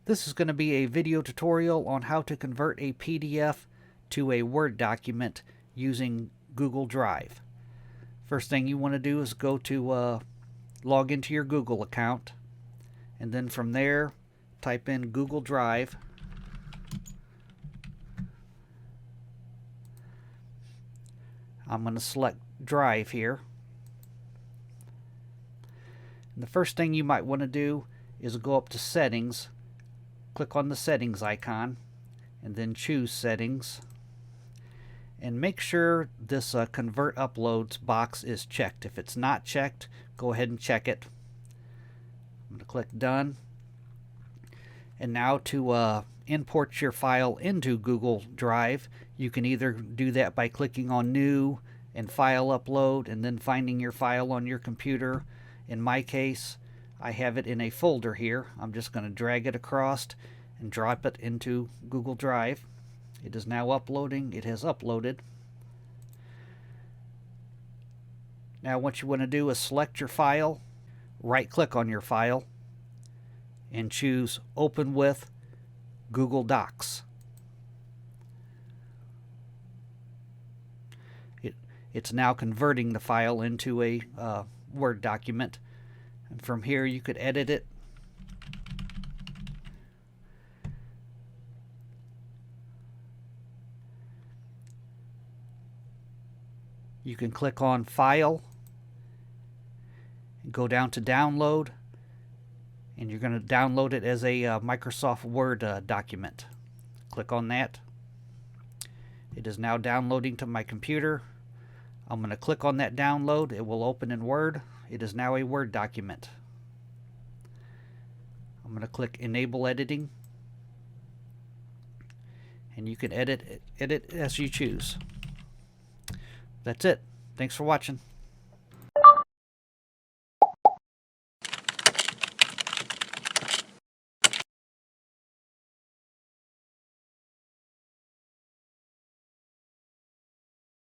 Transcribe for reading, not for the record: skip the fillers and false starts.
This is going to be a video tutorial on how to convert a PDF to a Word document using Google Drive. First thing you want to do is go to log into your Google account, and then from there type in Google Drive. I'm going to select Drive here. And the first thing you might want to do is go up to Settings, click on the Settings icon, and then choose Settings. And make sure this Convert Uploads box is checked. If it's not checked, go ahead and check it. I'm going to click Done. And now to import your file into Google Drive, you can either do that by clicking on New and File Upload and then finding your file on your computer. In my case, I have it in a folder here. I'm just going to drag it across and drop it into Google Drive. It is now uploading. It has uploaded. Now what you want to do is select your file, right click on your file, and choose Open with Google Docs. It's now converting the file into a Word document. And from here you could edit it. You can click on File and go down to Download, and you're going to download it as a Microsoft Word document. Click on that. It is now downloading to my computer. I'm going to click on that download. It will open in Word. It is now a Word document. I'm going to click Enable Editing, and you can edit as you choose. That's it. Thanks for watching.